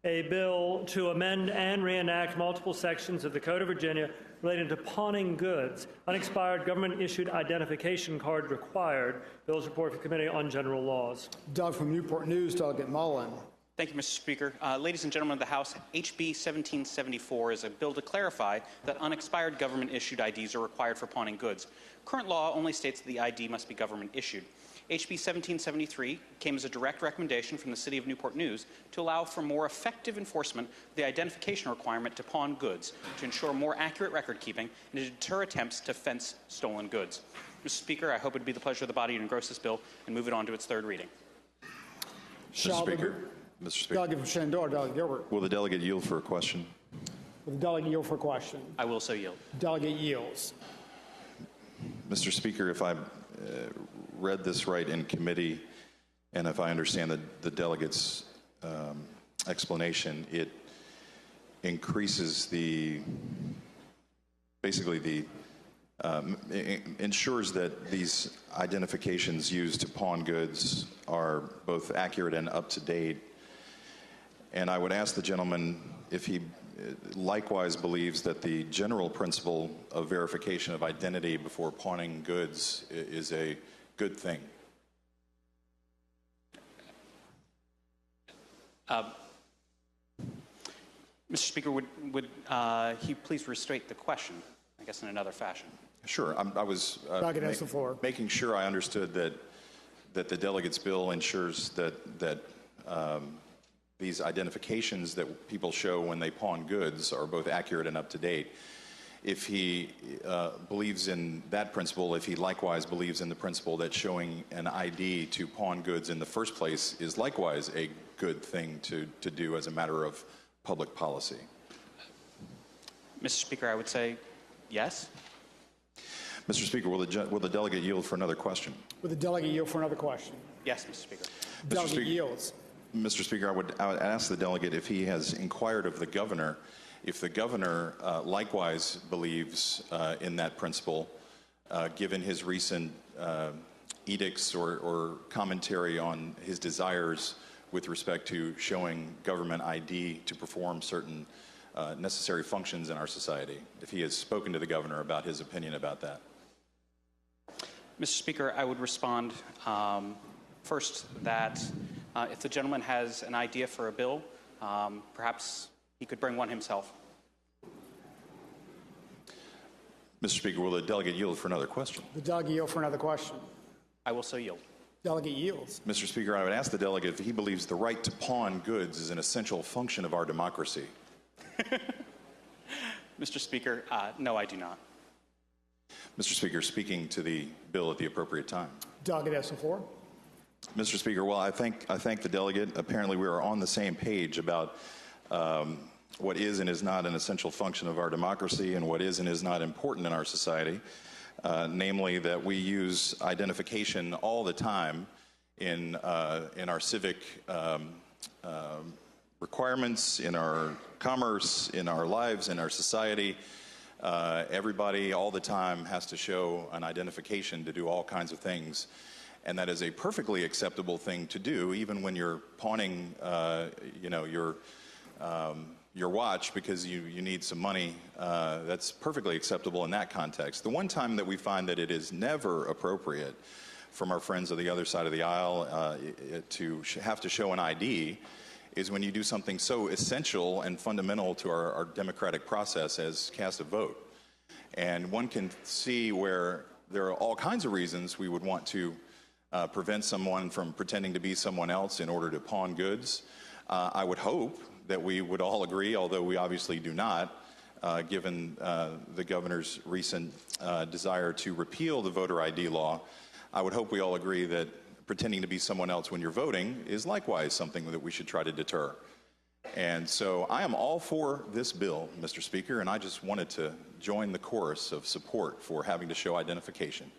A bill to amend and reenact multiple sections of the Code of Virginia relating to pawning goods. Unexpired government-issued identification card required. Bill's report for Committee on General Laws. Doug from Newport News, Delegate Mullin. Thank you, Mr. Speaker. Ladies and gentlemen of the House, HB 1774 is a bill to clarify that unexpired government-issued IDs are required for pawning goods. Current law only states that the ID must be government-issued. HB 1773 came as a direct recommendation from the City of Newport News to allow for more effective enforcement of the identification requirement to pawn goods, to ensure more accurate record-keeping, and to deter attempts to fence stolen goods. Mr. Speaker, I hope it would be the pleasure of the body to engross this bill and move it on to its third reading. Mr. Speaker. Delegate from Shenandoah, Delegate Gilbert. Will the delegate yield for a question? Will the delegate yield for a question? I will so yield. Delegate yields. Mr. Speaker, if I read this right in committee, and if I understand the delegate's explanation, it increases ensures that these identifications used to pawn goods are both accurate and up to date. And I would ask the gentleman if he likewise believes that the general principle of verification of identity before pawning goods is a good thing. Mr. Speaker, would he please restate the question, I guess in another fashion? Sure. I was making sure I understood that the delegate's bill ensures that these identifications that people show when they pawn goods are both accurate and up to date. If he believes in that principle, if he likewise believes in the principle that showing an ID to pawn goods in the first place is likewise a good thing to do as a matter of public policy. Mr. Speaker, I would say yes. Mr. Speaker, will the delegate yield for another question? Will the delegate yield for another question? Yes, Mr. Speaker. Delegate yields. Mr. Speaker, I would ask the delegate if he has inquired of the governor, if the governor likewise believes in that principle, given his recent edicts or commentary on his desires with respect to showing government ID to perform certain necessary functions in our society, if he has spoken to the governor about his opinion about that. Mr. Speaker, I would respond first that if the gentleman has an idea for a bill, perhaps he could bring one himself. Mr. Speaker, will the delegate yield for another question? The delegate yield for another question. I will so yield. Delegate yields. Mr. Speaker, I would ask the delegate if he believes the right to pawn goods is an essential function of our democracy. Mr. Speaker, no, I do not. Mr. Speaker, speaking to the bill at the appropriate time. Delegate has the floor. Mr. Speaker, well, I thank the delegate. Apparently, we are on the same page about what is and is not an essential function of our democracy and what is and is not important in our society, namely that we use identification all the time in our civic requirements, in our commerce, in our lives, in our society. Everybody all the time has to show an identification to do all kinds of things. And that is a perfectly acceptable thing to do, even when you're pawning, your watch because you need some money. That's perfectly acceptable in that context. The one time that we find that it is never appropriate from our friends on the other side of the aisle to have to show an ID is when you do something so essential and fundamental to our democratic process as cast a vote. And one can see where there are all kinds of reasons we would want to prevent someone from pretending to be someone else in order to pawn goods. I would hope that we would all agree, although we obviously do not, given the governor's recent desire to repeal the voter ID law, I would hope we all agree that pretending to be someone else when you're voting is likewise something that we should try to deter. And so I am all for this bill, Mr. Speaker, and I just wanted to join the chorus of support for having to show identification.